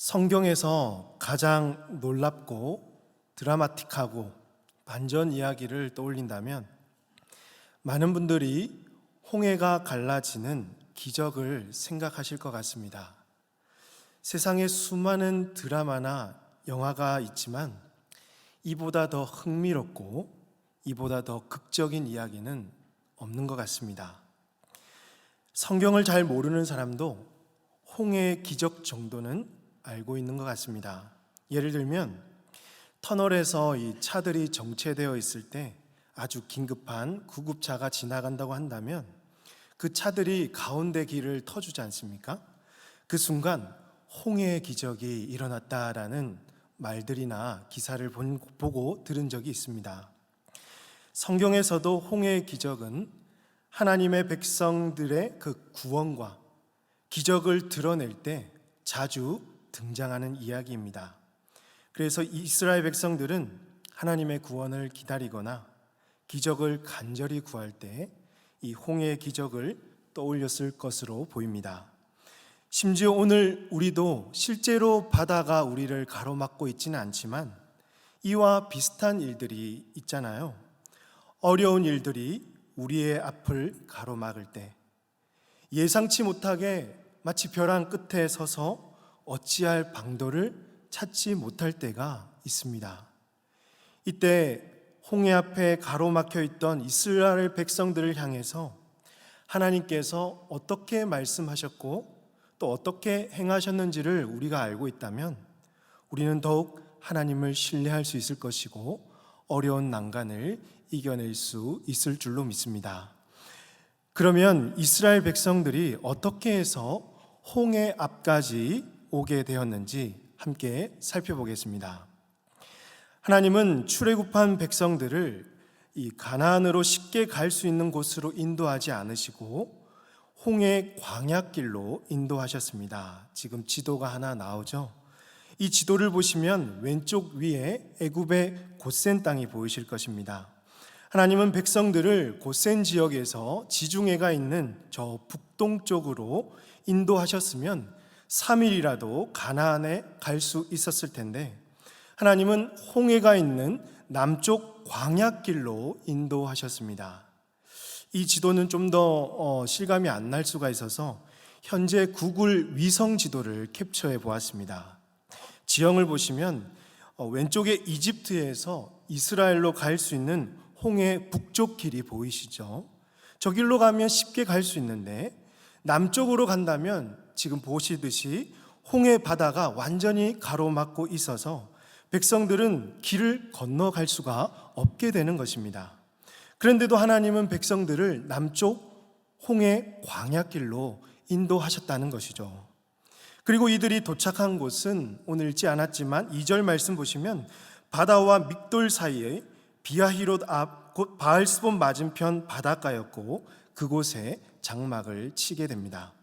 성경에서 가장 놀랍고 드라마틱하고 반전 이야기를 떠올린다면 많은 분들이 홍해가 갈라지는 기적을 생각하실 것 같습니다. 세상에 수많은 드라마나 영화가 있지만 이보다 더 흥미롭고 이보다 더 극적인 이야기는 없는 것 같습니다. 성경을 잘 모르는 사람도 홍해의 기적 정도는 알고 있는 것 같습니다. 예를 들면 터널에서 이 차들이 정체되어 있을 때 아주 긴급한 구급차가 지나간다고 한다면 그 차들이 가운데 길을 터주지 않습니까? 그 순간 홍해의 기적이 일어났다라는 말들이나 기사를 보고 들은 적이 있습니다. 성경에서도 홍해의 기적은 하나님의 백성들의 그 구원과 기적을 드러낼 때 자주 등장하는 이야기입니다. 그래서 이스라엘 백성들은 하나님의 구원을 기다리거나 기적을 간절히 구할 때 이 홍해의 기적을 떠올렸을 것으로 보입니다. 심지어 오늘 우리도 실제로 바다가 우리를 가로막고 있지는 않지만 이와 비슷한 일들이 있잖아요. 어려운 일들이 우리의 앞을 가로막을 때 예상치 못하게 마치 벼랑 끝에 서서 어찌할 방도를 찾지 못할 때가 있습니다. 이때 홍해 앞에 가로막혀 있던 이스라엘 백성들을 향해서 하나님께서 어떻게 말씀하셨고 또 어떻게 행하셨는지를 우리가 알고 있다면 우리는 더욱 하나님을 신뢰할 수 있을 것이고 어려운 난간을 이겨낼 수 있을 줄로 믿습니다. 그러면 이스라엘 백성들이 어떻게 해서 홍해 앞까지 오게 되었는지 함께 살펴보겠습니다. 하나님은 출애굽한 백성들을 이 가나안으로 쉽게 갈 수 있는 곳으로 인도하지 않으시고 홍해 광야길로 인도하셨습니다. 지금 지도가 하나 나오죠. 이 지도를 보시면 왼쪽 위에 애굽의 고센 땅이 보이실 것입니다. 하나님은 백성들을 고센 지역에서 지중해가 있는 저 북동쪽으로 인도하셨으면 3일이라도 가나안에 갈 수 있었을 텐데 하나님은 홍해가 있는 남쪽 광야길로 인도하셨습니다. 이 지도는 좀 더 실감이 안 날 수가 있어서 현재 구글 위성 지도를 캡처해 보았습니다. 지형을 보시면 왼쪽에 이집트에서 이스라엘로 갈 수 있는 홍해 북쪽 길이 보이시죠? 저 길로 가면 쉽게 갈 수 있는데 남쪽으로 간다면 지금 보시듯이 홍해 바다가 완전히 가로막고 있어서 백성들은 길을 건너갈 수가 없게 되는 것입니다. 그런데도 하나님은 백성들을 남쪽 홍해 광야길로 인도하셨다는 것이죠. 그리고 이들이 도착한 곳은 오늘 읽지 않았지만 2절 말씀 보시면 바다와 믹돌 사이에 비아히롯 앞 곧 바알스본 맞은편 바닷가였고 그곳에 장막을 치게 됩니다.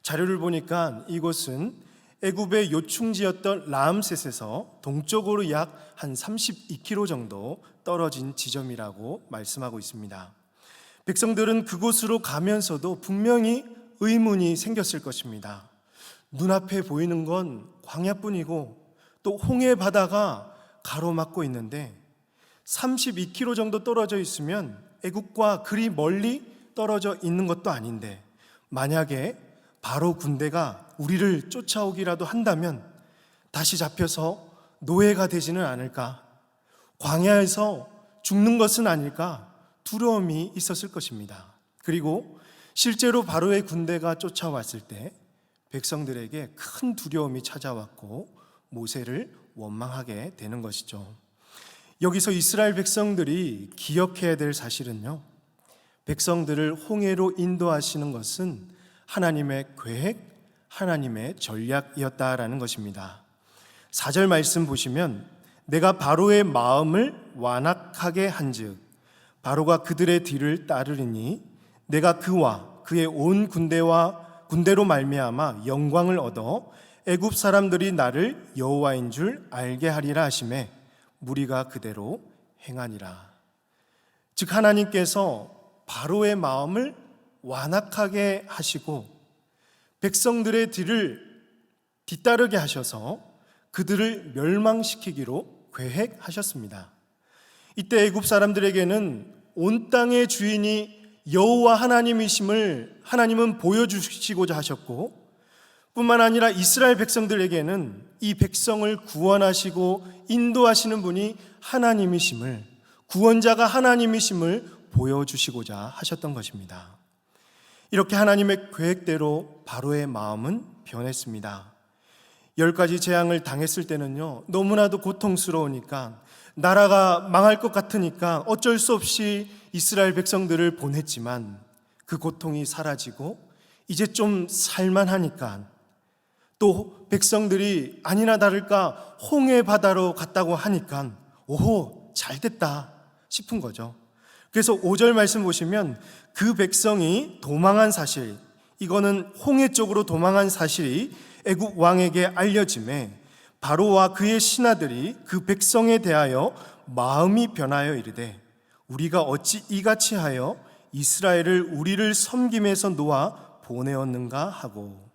자료를 보니까 이곳은 애굽의 요충지였던 라암셋에서 동쪽으로 약 한 32km 정도 떨어진 지점이라고 말씀하고 있습니다. 백성들은 그곳으로 가면서도 분명히 의문이 생겼을 것입니다. 눈앞에 보이는 건 광야뿐이고 또 홍해 바다가 가로막고 있는데 32km 정도 떨어져 있으면 애굽과 그리 멀리 떨어져 있는 것도 아닌데 만약에 바로 군대가 우리를 쫓아오기라도 한다면 다시 잡혀서 노예가 되지는 않을까? 광야에서 죽는 것은 아닐까? 두려움이 있었을 것입니다. 그리고 실제로 바로의 군대가 쫓아왔을 때 백성들에게 큰 두려움이 찾아왔고 모세를 원망하게 되는 것이죠. 여기서 이스라엘 백성들이 기억해야 될 사실은요, 백성들을 홍해로 인도하시는 것은 하나님의 계획, 하나님의 전략이었다라는 것입니다. 4절 말씀 보시면 내가 바로의 마음을 완악하게 한즉 바로가 그들의 뒤를 따르리니 내가 그와 그의 온 군대로 말미암아 영광을 얻어 애굽 사람들이 나를 여호와인 줄 알게 하리라 하시매 무리가 그대로 행하니라. 즉 하나님께서 바로의 마음을 완악하게 하시고 백성들의 뒤를 뒤따르게 하셔서 그들을 멸망시키기로 계획하셨습니다. 이때 애굽 사람들에게는 온 땅의 주인이 여호와 하나님이심을 하나님은 보여주시고자 하셨고, 뿐만 아니라 이스라엘 백성들에게는 이 백성을 구원하시고 인도하시는 분이 하나님이심을, 구원자가 하나님이심을 보여주시고자 하셨던 것입니다. 이렇게 하나님의 계획대로 바로의 마음은 변했습니다. 10가지 재앙을 당했을 때는요, 너무나도 고통스러우니까, 나라가 망할 것 같으니까 어쩔 수 없이 이스라엘 백성들을 보냈지만, 그 고통이 사라지고 이제 좀 살만하니까, 또 백성들이 아니나 다를까 홍해 바다로 갔다고 하니까 오호, 잘됐다 싶은 거죠. 그래서 5절 말씀 보시면 그 백성이 도망한 사실, 이거는 홍해 쪽으로 도망한 사실이 애굽 왕에게 알려짐에 바로와 그의 신하들이 그 백성에 대하여 마음이 변하여 이르되, 우리가 어찌 이같이 하여 이스라엘을 우리를 섬김에서 놓아 보내었는가 하고,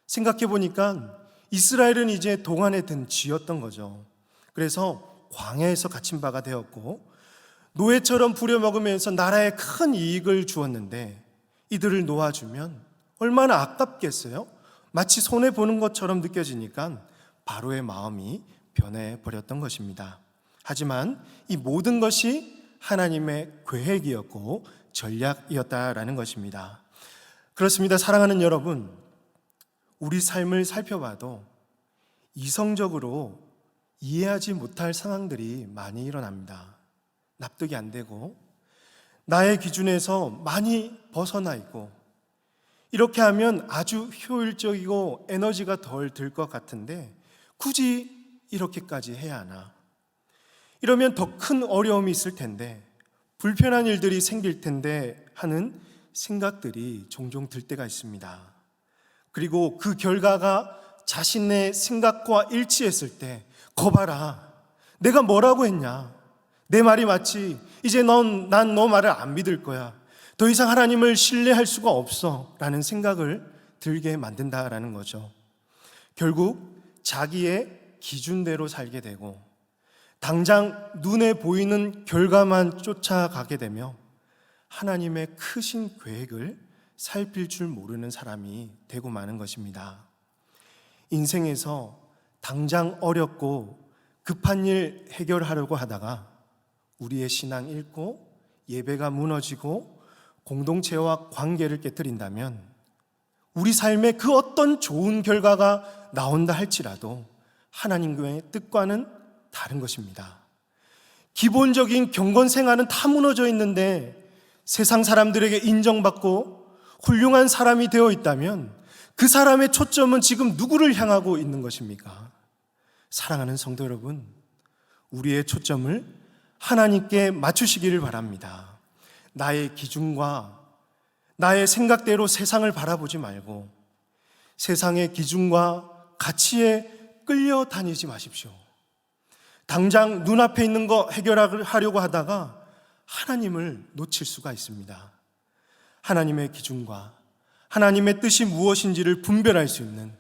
생각해 보니까 이스라엘은 이제 동안에 든 쥐였던 거죠. 그래서 광야에서 갇힌 바가 되었고, 노예처럼 부려먹으면서 나라에 큰 이익을 주었는데 이들을 놓아주면 얼마나 아깝겠어요? 마치 손해보는 것처럼 느껴지니까 바로의 마음이 변해버렸던 것입니다. 하지만 이 모든 것이 하나님의 계획이었고 전략이었다라는 것입니다. 그렇습니다. 사랑하는 여러분, 우리 삶을 살펴봐도 이성적으로 이해하지 못할 상황들이 많이 일어납니다. 납득이 안 되고 나의 기준에서 많이 벗어나 있고, 이렇게 하면 아주 효율적이고 에너지가 덜 들 것 같은데 굳이 이렇게까지 해야 하나? 이러면 더 큰 어려움이 있을 텐데, 불편한 일들이 생길 텐데 하는 생각들이 종종 들 때가 있습니다. 그리고 그 결과가 자신의 생각과 일치했을 때, 거봐라, 내가 뭐라고 했냐, 내 말이 맞지, 이제 난 너 말을 안 믿을 거야, 더 이상 하나님을 신뢰할 수가 없어 라는 생각을 들게 만든다라는 거죠. 결국 자기의 기준대로 살게 되고 당장 눈에 보이는 결과만 쫓아가게 되며 하나님의 크신 계획을 살필 줄 모르는 사람이 되고 마는 것입니다. 인생에서 당장 어렵고 급한 일 해결하려고 하다가 우리의 신앙 잃고 예배가 무너지고 공동체와 관계를 깨뜨린다면 우리 삶에 그 어떤 좋은 결과가 나온다 할지라도 하나님의 뜻과는 다른 것입니다. 기본적인 경건 생활은 다 무너져 있는데 세상 사람들에게 인정받고 훌륭한 사람이 되어 있다면 그 사람의 초점은 지금 누구를 향하고 있는 것입니까? 사랑하는 성도 여러분, 우리의 초점을 하나님께 맞추시기를 바랍니다. 나의 기준과 나의 생각대로 세상을 바라보지 말고 세상의 기준과 가치에 끌려다니지 마십시오. 당장 눈앞에 있는 거 해결하려고 하다가 하나님을 놓칠 수가 있습니다. 하나님의 기준과 하나님의 뜻이 무엇인지를 분별할 수 있는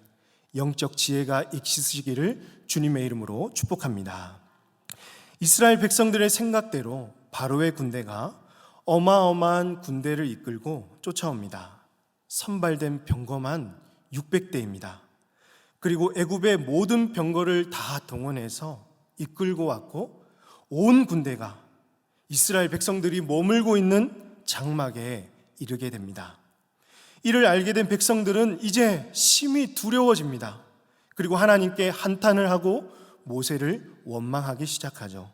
영적 지혜가 있으시기를 주님의 이름으로 축복합니다. 이스라엘 백성들의 생각대로 바로의 군대가 어마어마한 군대를 이끌고 쫓아옵니다. 선발된 병거만 600대입니다. 그리고 애굽의 모든 병거를 다 동원해서 이끌고 왔고, 온 군대가 이스라엘 백성들이 머물고 있는 장막에 이르게 됩니다. 이를 알게 된 백성들은 이제 심히 두려워집니다. 그리고 하나님께 한탄을 하고 모세를 원망하기 시작하죠.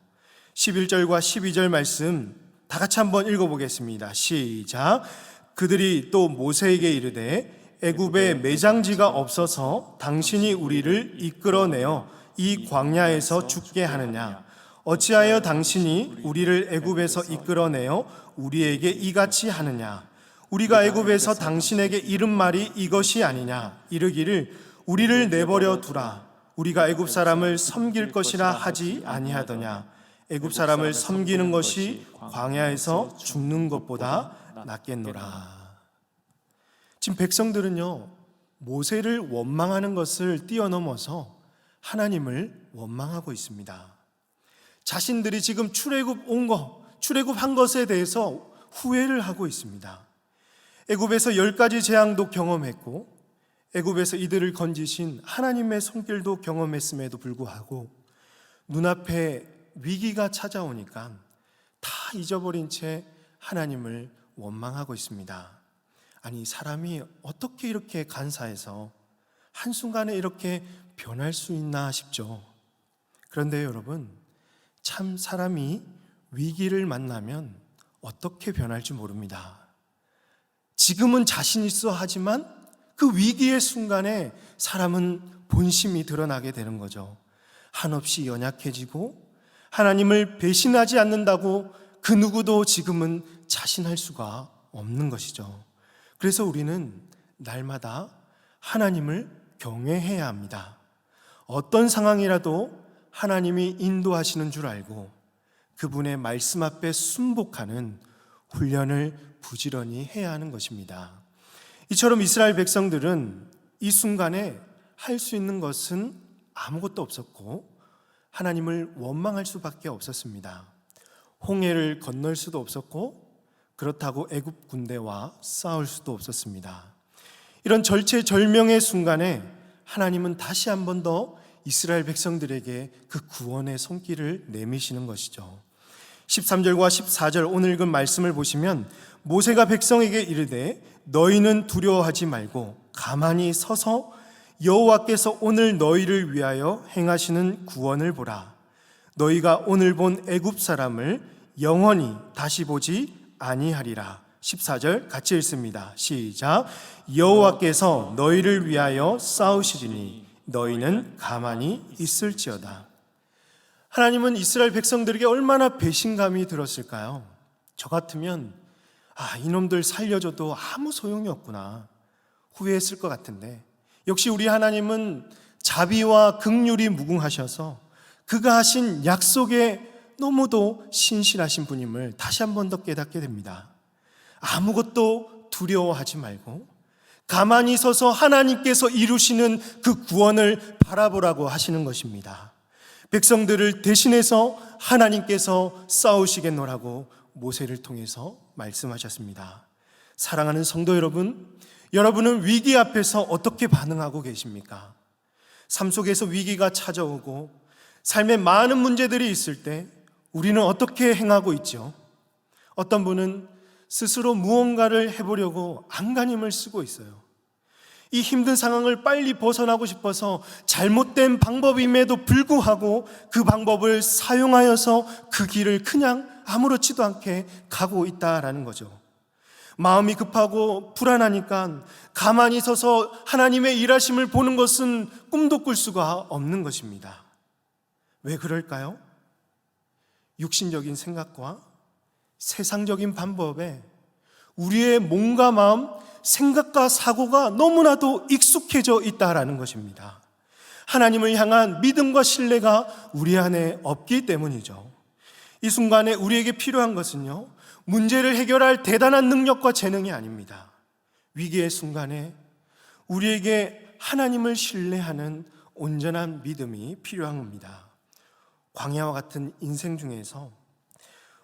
11절과 12절 말씀 다 같이 한번 읽어보겠습니다. 시작. 그들이 또 모세에게 이르되 애굽에 매장지가 없어서 당신이 우리를 이끌어내어 이 광야에서 죽게 하느냐? 어찌하여 당신이 우리를 애굽에서 이끌어내어 우리에게 이같이 하느냐? 우리가 애굽에서 당신에게 이른 말이 이것이 아니냐? 이르기를 우리를 내버려 두라. 우리가 애굽 사람을 섬길 것이라 하지 아니하더냐? 애굽 사람을 섬기는 것이 광야에서 죽는 것보다 낫겠노라. 지금 백성들은요, 모세를 원망하는 것을 뛰어넘어서 하나님을 원망하고 있습니다. 자신들이 지금 출애굽한 것에 대해서 후회를 하고 있습니다. 애굽에서 10가지 재앙도 경험했고 애굽에서 이들을 건지신 하나님의 손길도 경험했음에도 불구하고 눈앞에 위기가 찾아오니까 다 잊어버린 채 하나님을 원망하고 있습니다. 아니, 사람이 어떻게 이렇게 간사해서 한순간에 이렇게 변할 수 있나 싶죠. 그런데 여러분, 참 사람이 위기를 만나면 어떻게 변할지 모릅니다. 지금은 자신 있어 하지만 그 위기의 순간에 사람은 본심이 드러나게 되는 거죠. 한없이 연약해지고 하나님을 배신하지 않는다고 그 누구도 지금은 자신할 수가 없는 것이죠. 그래서 우리는 날마다 하나님을 경외해야 합니다. 어떤 상황이라도 하나님이 인도하시는 줄 알고 그분의 말씀 앞에 순복하는 훈련을 부지런히 해야 하는 것입니다. 이처럼 이스라엘 백성들은 이 순간에 할 수 있는 것은 아무것도 없었고 하나님을 원망할 수밖에 없었습니다. 홍해를 건널 수도 없었고 그렇다고 애굽 군대와 싸울 수도 없었습니다. 이런 절체절명의 순간에 하나님은 다시 한 번 더 이스라엘 백성들에게 그 구원의 손길을 내미시는 것이죠. 13절과 14절 오늘 읽은 말씀을 보시면 모세가 백성에게 이르되 너희는 두려워하지 말고 가만히 서서 여호와께서 오늘 너희를 위하여 행하시는 구원을 보라. 너희가 오늘 본 애굽 사람을 영원히 다시 보지 아니하리라. 14절 같이 읽습니다. 시작. 여호와께서 너희를 위하여 싸우시리니 너희는 가만히 있을지어다. 하나님은 이스라엘 백성들에게 얼마나 배신감이 들었을까요? 저 같으면 이놈들 살려줘도 아무 소용이 없구나 후회했을 것 같은데, 역시 우리 하나님은 자비와 긍휼이 무궁하셔서 그가 하신 약속에 너무도 신실하신 분임을 다시 한 번 더 깨닫게 됩니다. 아무것도 두려워하지 말고 가만히 서서 하나님께서 이루시는 그 구원을 바라보라고 하시는 것입니다. 백성들을 대신해서 하나님께서 싸우시겠노라고 모세를 통해서 말씀하셨습니다. 사랑하는 성도 여러분, 여러분은 위기 앞에서 어떻게 반응하고 계십니까? 삶 속에서 위기가 찾아오고 삶에 많은 문제들이 있을 때 우리는 어떻게 행하고 있죠? 어떤 분은 스스로 무언가를 해보려고 안간힘을 쓰고 있어요. 이 힘든 상황을 빨리 벗어나고 싶어서 잘못된 방법임에도 불구하고 그 방법을 사용하여서 그 길을 그냥 아무렇지도 않게 가고 있다라는 거죠. 마음이 급하고 불안하니까 가만히 서서 하나님의 일하심을 보는 것은 꿈도 꿀 수가 없는 것입니다. 왜 그럴까요? 육신적인 생각과 세상적인 방법에 우리의 몸과 마음, 생각과 사고가 너무나도 익숙해져 있다라는 것입니다. 하나님을 향한 믿음과 신뢰가 우리 안에 없기 때문이죠. 이 순간에 우리에게 필요한 것은요, 문제를 해결할 대단한 능력과 재능이 아닙니다. 위기의 순간에 우리에게 하나님을 신뢰하는 온전한 믿음이 필요한 겁니다. 광야와 같은 인생 중에서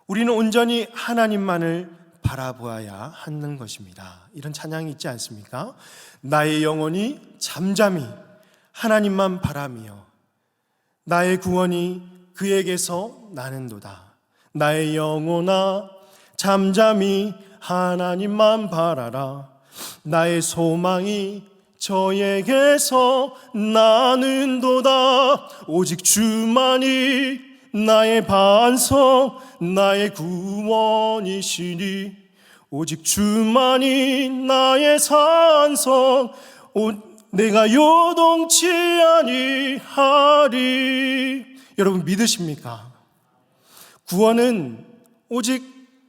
우리는 온전히 하나님만을 바라보아야 하는 것입니다. 이런 찬양이 있지 않습니까? 나의 영혼이 잠잠히 하나님만 바라며 나의 구원이 그에게서 나는도다. 나의 영혼아 잠잠히 하나님만 바라라. 나의 소망이 저에게서 나는도다. 오직 주만이 나의 반석 나의 구원이시니 오직 주만이 나의 산성 내가 요동치 아니하리. 여러분 믿으십니까? 구원은 오직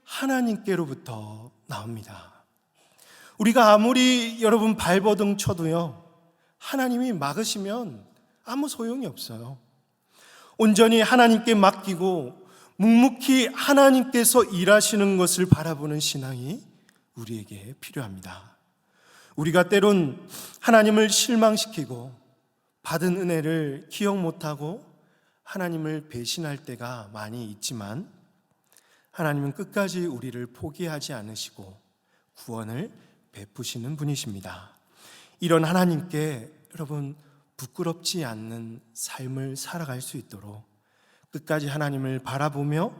하나님께로부터 나옵니다. 우리가 아무리 여러분 발버둥 쳐도요, 하나님이 막으시면 아무 소용이 없어요. 온전히 하나님께 맡기고 묵묵히 하나님께서 일하시는 것을 바라보는 신앙이 우리에게 필요합니다. 우리가 때론 하나님을 실망시키고 받은 은혜를 기억 못하고 하나님을 배신할 때가 많이 있지만 하나님은 끝까지 우리를 포기하지 않으시고 구원을 베푸시는 분이십니다. 이런 하나님께 여러분 부끄럽지 않는 삶을 살아갈 수 있도록 끝까지 하나님을 바라보며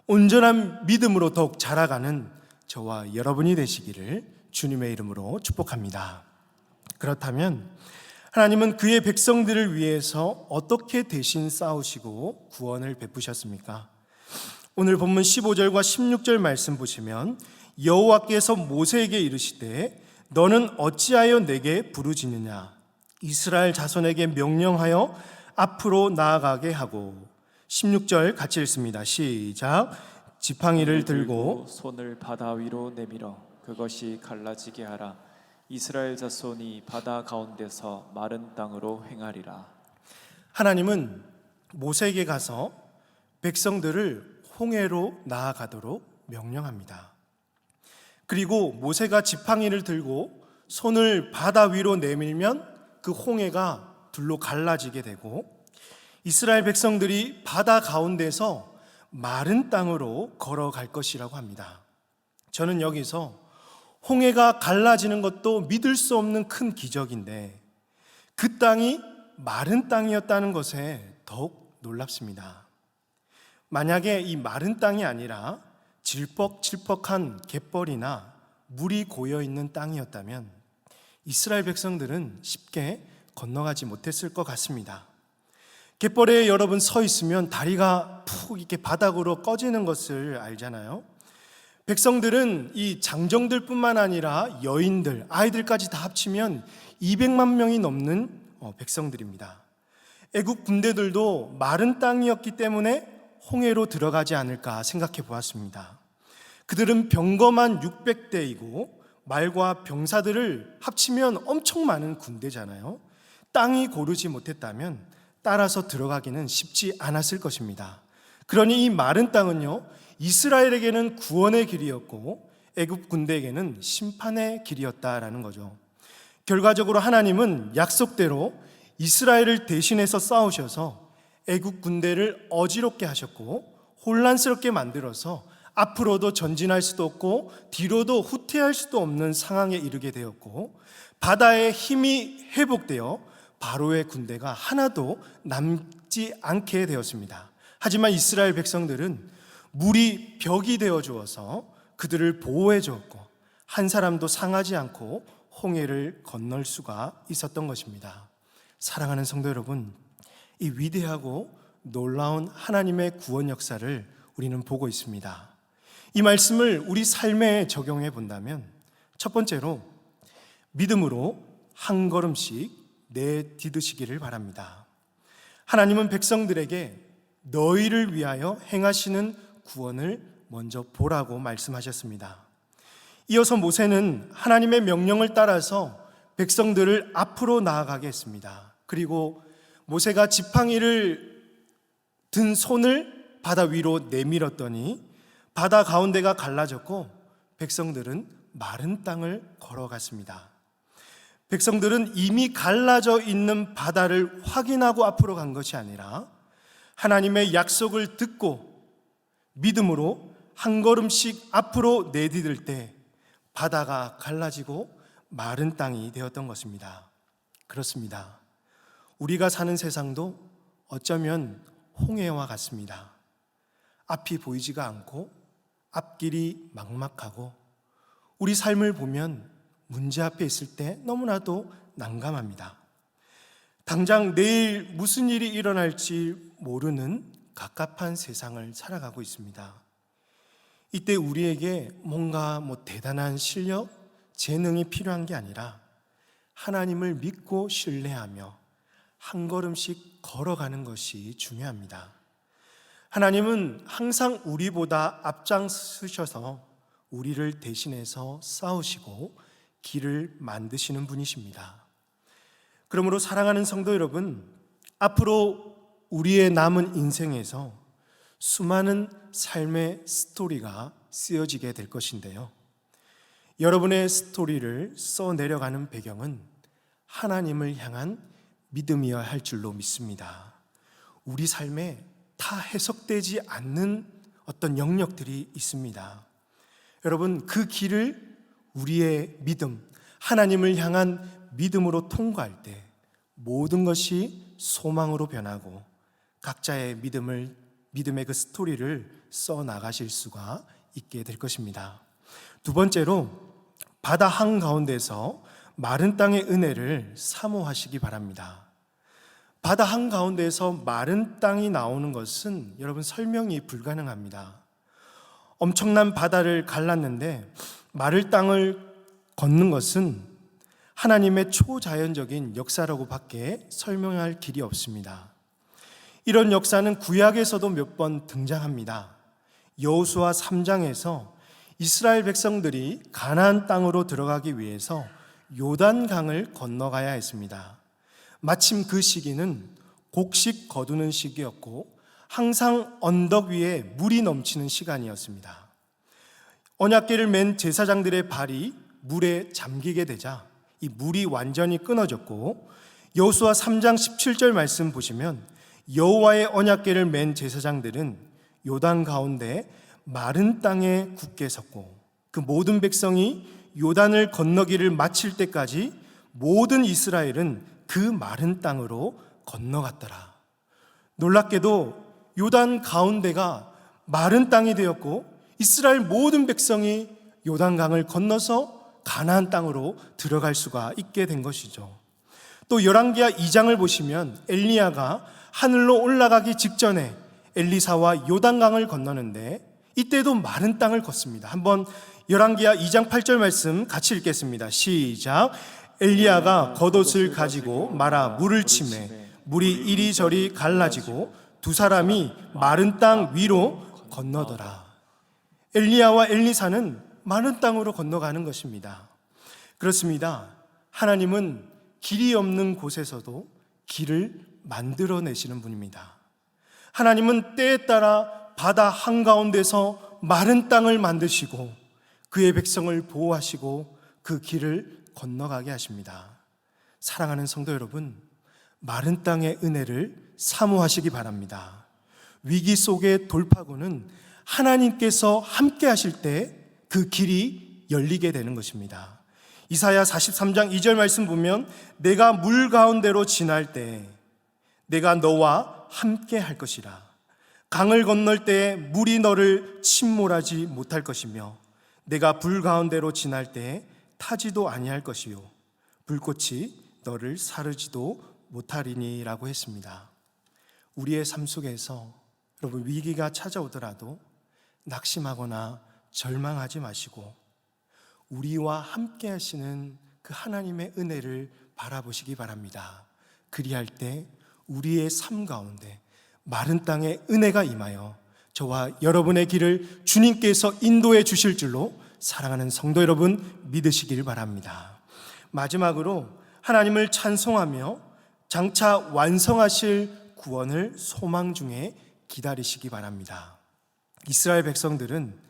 온전한 믿음으로 더욱 자라가는 저와 여러분이 되시기를 주님의 이름으로 축복합니다. 그렇다면 하나님은 그의 백성들을 위해서 어떻게 대신 싸우시고 구원을 베푸셨습니까? 오늘 본문 15절과 16절 말씀 보시면 여호와께서 모세에게 이르시되 너는 어찌하여 내게 부르짖느냐 이스라엘 자손에게 명령하여 앞으로 나아가게 하고 16절 같이 읽습니다. 시작. 지팡이를 들고 손을 바다 위로 내밀어 그것이 갈라지게 하라. 이스라엘 자손이 바다 가운데서 마른 땅으로 행하리라. 하나님은 모세에게 가서 백성들을 홍해로 나아가도록 명령합니다. 그리고 모세가 지팡이를 들고 손을 바다 위로 내밀면 그 홍해가 둘로 갈라지게 되고 이스라엘 백성들이 바다 가운데서 마른 땅으로 걸어갈 것이라고 합니다. 저는 여기서 홍해가 갈라지는 것도 믿을 수 없는 큰 기적인데 그 땅이 마른 땅이었다는 것에 더욱 놀랍습니다. 만약에 이 마른 땅이 아니라 질퍽질퍽한 갯벌이나 물이 고여있는 땅이었다면 이스라엘 백성들은 쉽게 건너가지 못했을 것 같습니다. 갯벌에 여러분 서 있으면 다리가 푹 이렇게 바닥으로 꺼지는 것을 알잖아요. 백성들은 이 장정들 뿐만 아니라 여인들, 아이들까지 다 합치면 200만 명이 넘는 백성들입니다. 애국 군대들도 마른 땅이었기 때문에 홍해로 들어가지 않을까 생각해 보았습니다. 그들은 병거만 600대이고 말과 병사들을 합치면 엄청 많은 군대잖아요. 땅이 고르지 못했다면 따라서 들어가기는 쉽지 않았을 것입니다. 그러니 이 마른 땅은요, 이스라엘에게는 구원의 길이었고 애굽 군대에게는 심판의 길이었다라는 거죠. 결과적으로 하나님은 약속대로 이스라엘을 대신해서 싸우셔서 애굽 군대를 어지럽게 하셨고 혼란스럽게 만들어서 앞으로도 전진할 수도 없고 뒤로도 후퇴할 수도 없는 상황에 이르게 되었고 바다의 힘이 회복되어 바로의 군대가 하나도 남지 않게 되었습니다. 하지만 이스라엘 백성들은 물이 벽이 되어 주어서 그들을 보호해 주었고 한 사람도 상하지 않고 홍해를 건널 수가 있었던 것입니다. 사랑하는 성도 여러분, 이 위대하고 놀라운 하나님의 구원 역사를 우리는 보고 있습니다. 이 말씀을 우리 삶에 적용해 본다면 첫 번째로 믿음으로 한 걸음씩 내디드시기를 바랍니다. 하나님은 백성들에게 너희를 위하여 행하시는 구원을 먼저 보라고 말씀하셨습니다. 이어서 모세는 하나님의 명령을 따라서 백성들을 앞으로 나아가게 했습니다. 그리고 모세가 지팡이를 든 손을 바다 위로 내밀었더니 바다 가운데가 갈라졌고 백성들은 마른 땅을 걸어갔습니다. 백성들은 이미 갈라져 있는 바다를 확인하고 앞으로 간 것이 아니라 하나님의 약속을 듣고 믿음으로 한 걸음씩 앞으로 내디딜 때 바다가 갈라지고 마른 땅이 되었던 것입니다. 그렇습니다. 우리가 사는 세상도 어쩌면 홍해와 같습니다. 앞이 보이지가 않고 앞길이 막막하고 우리 삶을 보면 문제 앞에 있을 때 너무나도 난감합니다. 당장 내일 무슨 일이 일어날지 모르는 갑갑한 세상을 살아가고 있습니다. 이때 우리에게 뭔가 대단한 실력, 재능이 필요한 게 아니라 하나님을 믿고 신뢰하며 한 걸음씩 걸어가는 것이 중요합니다. 하나님은 항상 우리보다 앞장서셔서 우리를 대신해서 싸우시고 길을 만드시는 분이십니다. 그러므로 사랑하는 성도 여러분, 앞으로 우리의 남은 인생에서 수많은 삶의 스토리가 쓰여지게 될 것인데요. 여러분의 스토리를 써내려가는 배경은 하나님을 향한 믿음이어야 할 줄로 믿습니다. 우리 삶에 다 해석되지 않는 어떤 영역들이 있습니다. 여러분, 그 길을 우리의 믿음, 하나님을 향한 믿음으로 통과할 때 모든 것이 소망으로 변하고 각자의 믿음의 그 스토리를 써 나가실 수가 있게 될 것입니다. 두 번째로, 바다 한가운데서 마른 땅의 은혜를 사모하시기 바랍니다. 바다 한가운데서 마른 땅이 나오는 것은 여러분 설명이 불가능합니다. 엄청난 바다를 갈랐는데 마른 땅을 걷는 것은 하나님의 초자연적인 역사라고 밖에 설명할 길이 없습니다. 이런 역사는 구약에서도 몇 번 등장합니다. 여호수아 3장에서 이스라엘 백성들이 가나안 땅으로 들어가기 위해서 요단강을 건너가야 했습니다. 마침 그 시기는 곡식 거두는 시기였고 항상 언덕 위에 물이 넘치는 시간이었습니다. 언약궤를 맨 제사장들의 발이 물에 잠기게 되자 이 물이 완전히 끊어졌고, 여호수아 3장 17절 말씀 보시면 여호와의 언약궤를 맨 제사장들은 요단 가운데 마른 땅에 굳게 섰고 그 모든 백성이 요단을 건너기를 마칠 때까지 모든 이스라엘은 그 마른 땅으로 건너갔더라. 놀랍게도 요단 가운데가 마른 땅이 되었고 이스라엘 모든 백성이 요단강을 건너서 가나안 땅으로 들어갈 수가 있게 된 것이죠. 또 열왕기하 2장을 보시면 엘리야가 하늘로 올라가기 직전에 엘리사와 요단강을 건너는데 이때도 마른 땅을 걷습니다. 한번 열왕기하 2장 8절 말씀 같이 읽겠습니다. 시작. 엘리야가 겉옷을 가지고 말아 물을 치매 물이 이리저리 갈라지고 두 사람이 마른 땅 위로 건너더라. 엘리야와 엘리사는 마른 땅으로 건너가는 것입니다. 그렇습니다. 하나님은 길이 없는 곳에서도 길을 만들어내시는 분입니다. 하나님은 때에 따라 바다 한가운데서 마른 땅을 만드시고 그의 백성을 보호하시고 그 길을 건너가게 하십니다. 사랑하는 성도 여러분, 마른 땅의 은혜를 사모하시기 바랍니다. 위기 속의 돌파구는 하나님께서 함께 하실 때 그 길이 열리게 되는 것입니다. 이사야 43장 2절 말씀 보면 내가 물 가운데로 지날 때 내가 너와 함께 할 것이라. 강을 건널 때 물이 너를 침몰하지 못할 것이며 내가 불 가운데로 지날 때 타지도 아니할 것이요 불꽃이 너를 사르지도 못하리니 라고 했습니다. 우리의 삶 속에서 여러분 위기가 찾아오더라도 낙심하거나 절망하지 마시고 우리와 함께 하시는 그 하나님의 은혜를 바라보시기 바랍니다. 그리할 때 우리의 삶 가운데 마른 땅에 은혜가 임하여 저와 여러분의 길을 주님께서 인도해 주실 줄로 사랑하는 성도 여러분 믿으시길 바랍니다. 마지막으로 하나님을 찬송하며 장차 완성하실 구원을 소망 중에 기다리시기 바랍니다. 이스라엘 백성들은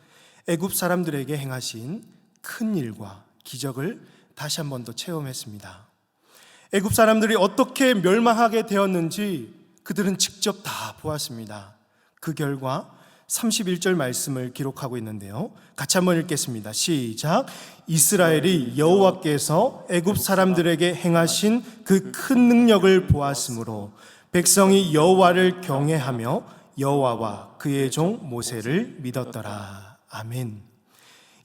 애굽 사람들에게 행하신 큰 일과 기적을 다시 한 번 더 체험했습니다. 애굽 사람들이 어떻게 멸망하게 되었는지 그들은 직접 다 보았습니다. 그 결과 31절 말씀을 기록하고 있는데요. 같이 한번 읽겠습니다. 시작. 이스라엘이 여호와께서 애굽 사람들에게 행하신 그 큰 능력을 보았으므로 백성이 여호와를 경외하며 여호와와 그의 종 모세를 믿었더라. 아멘.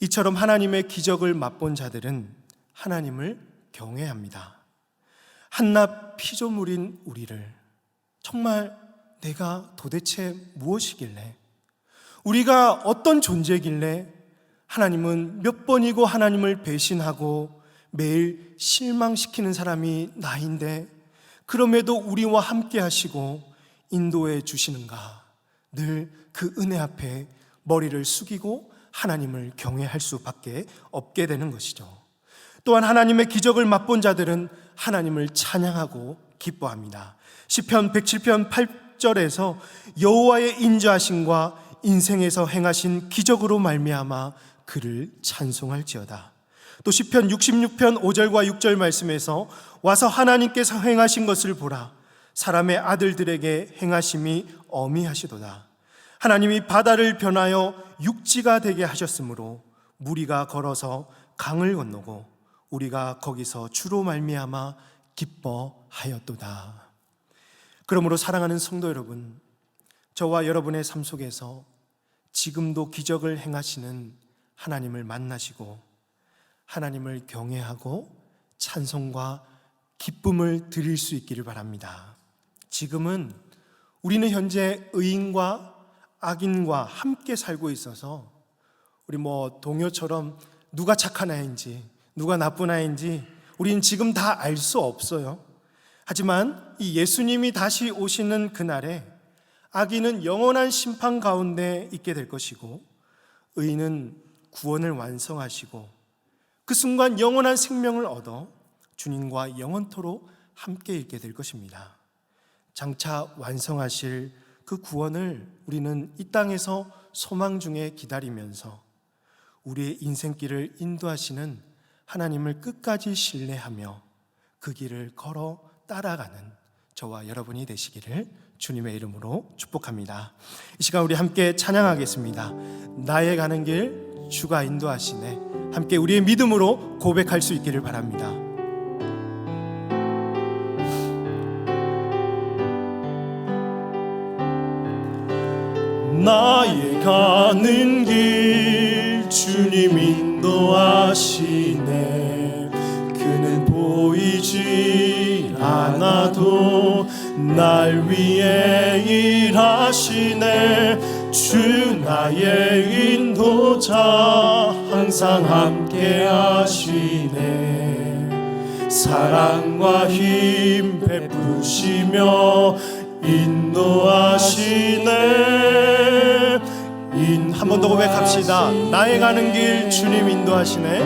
이처럼 하나님의 기적을 맛본 자들은 하나님을 경외합니다. 한낱 피조물인 우리를 정말 내가 도대체 무엇이길래, 우리가 어떤 존재길래 하나님은 몇 번이고 하나님을 배신하고 매일 실망시키는 사람이 나인데 그럼에도 우리와 함께 하시고 인도해 주시는가. 늘 그 은혜 앞에 머리를 숙이고 하나님을 경외할 수밖에 없게 되는 것이죠. 또한 하나님의 기적을 맛본 자들은 하나님을 찬양하고 기뻐합니다. 시편 107편 8절에서 여호와의 인자하심과 인생에서 행하신 기적으로 말미암아 그를 찬송할지어다. 또 시편 66편 5절과 6절 말씀에서 와서 하나님께서 행하신 것을 보라. 사람의 아들들에게 행하심이 어미하시도다. 하나님이 바다를 변하여 육지가 되게 하셨으므로 무리가 걸어서 강을 건너고 우리가 거기서 주로 말미암아 기뻐하였도다. 그러므로 사랑하는 성도 여러분, 저와 여러분의 삶 속에서 지금도 기적을 행하시는 하나님을 만나시고 하나님을 경외하고 찬송과 기쁨을 드릴 수 있기를 바랍니다. 지금은 우리는 현재 의인과 악인과 함께 살고 있어서 우리 동요처럼 누가 착한 아이인지 누가 나쁜 아이인지 우리는 지금 다 알 수 없어요. 하지만 이 예수님이 다시 오시는 그날에 악인은 영원한 심판 가운데 있게 될 것이고 의인은 구원을 완성하시고 그 순간 영원한 생명을 얻어 주님과 영원토록 함께 있게 될 것입니다. 장차 완성하실 그 구원을 우리는 이 땅에서 소망 중에 기다리면서 우리의 인생길을 인도하시는 하나님을 끝까지 신뢰하며 그 길을 걸어 따라가는 저와 여러분이 되시기를 주님의 이름으로 축복합니다. 이 시간 우리 함께 찬양하겠습니다. 나의 가는 길 주가 인도하시네. 함께 우리의 믿음으로 고백할 수 있기를 바랍니다. 나의 가는 길 주님 인도하시네. 그는 보이지 않아도 날 위해 일하시네. 주 나의 인도자 항상 함께 하시네. 사랑과 힘 베푸시며 인도하시네. 한 번 더 고백합시다. 나의 가는 길 주님 인도하시네.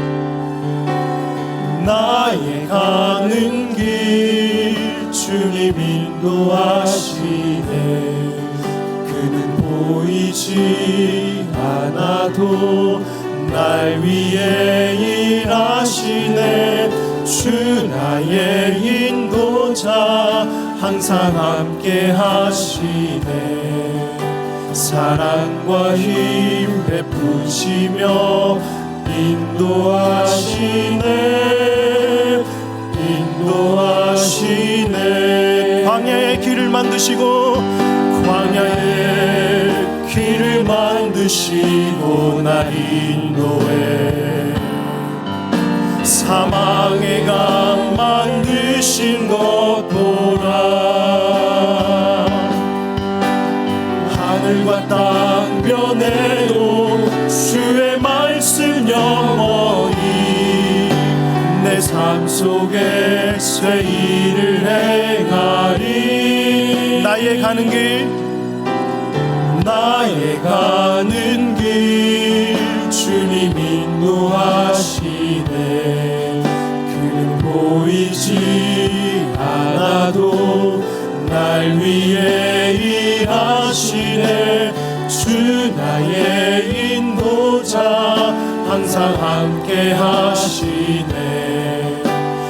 나의 가는 길 주님 인도하시네. 그는 보이지 않아도 날 위해 일하시네. 주 나의 인도자 항상 함께 하시네. 사랑과 힘 베푸시며 인도하시네. 인도하시네. 광야의 길을 만드시고 광야의 길을 만드시고 날 인도해. 사망의 강 만드신 것 보라. 하늘과 땅 변해도 주의 말씀 영원히 내 삶 속에 새 일을 행하리. 나의 가는 길 나의 가는 길 주님 인도하시네. 그는 보이지 않아도 날 위해 일하시네. 주 나의 인도자 항상 함께 하시네.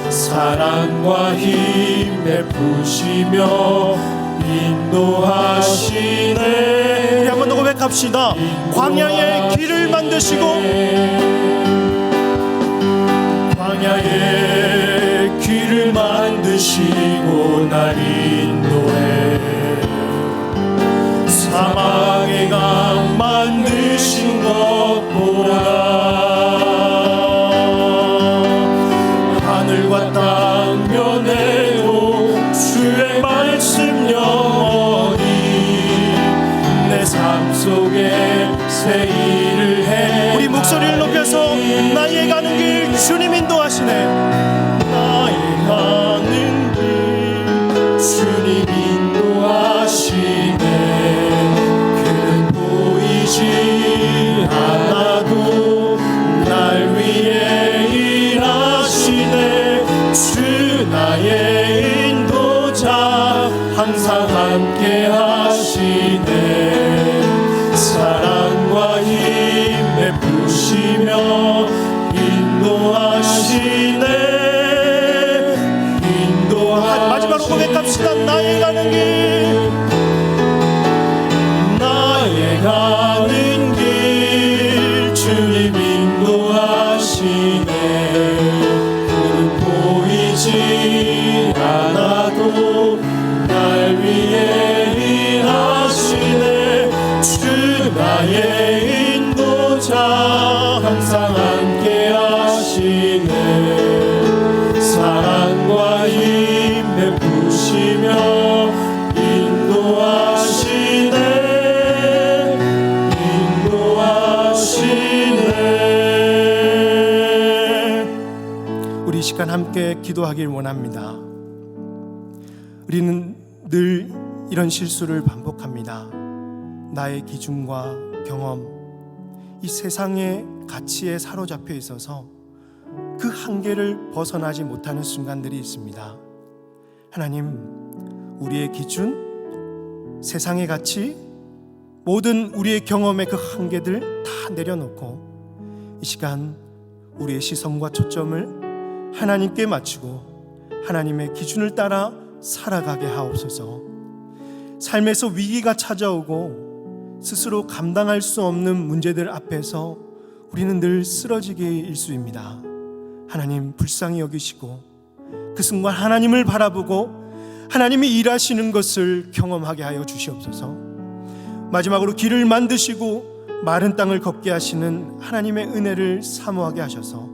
사랑과 힘 베푸시며 인도하시네. 우리 한 번 더 고백합시다. 광야의 길을 만드시고 광야의 길을 만드시고 날 인도해. 사망의 강 만드신 것 보라. 하늘과 땅 변해도 주의 말씀 영원히 내 삶 속에 새 일을 해. 우리 목소리를 높여서 나의 가는 길 주님 인도하시네. 나의 가는 길 주님 인도하시네. 그는 보이지 않아도 날 위해 일하시네. 주 나의 인도자 항상 함께 하시네. 사랑과 힘 베푸시며 인도하시네. 나의 인도자 항상 함께 하시네. 사랑과 힘 베푸시며 인도하시네. 우리 이 시간 함께 기도하길 원합니다. 우리는 늘 이런 실수를 반복합니다. 나의 기준과 경험, 이 세상의 가치에 사로잡혀 있어서 그 한계를 벗어나지 못하는 순간들이 있습니다. 하나님, 우리의 기준, 세상의 가치, 모든 우리의 경험의 그 한계들 다 내려놓고 이 시간 우리의 시선과 초점을 하나님께 맞추고 하나님의 기준을 따라 살아가게 하옵소서. 삶에서 위기가 찾아오고 스스로 감당할 수 없는 문제들 앞에서 우리는 늘 쓰러지게 일수입니다. 하나님 불쌍히 여기시고 그 순간 하나님을 바라보고 하나님이 일하시는 것을 경험하게 하여 주시옵소서. 마지막으로 길을 만드시고 마른 땅을 걷게 하시는 하나님의 은혜를 사모하게 하셔서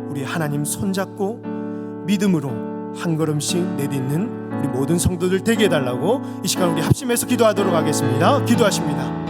우리 하나님 손잡고 믿음으로 한 걸음씩 내딛는 우리 모든 성도들 되게 해달라고 이 시간 우리 합심해서 기도하도록 하겠습니다. 기도하십니다.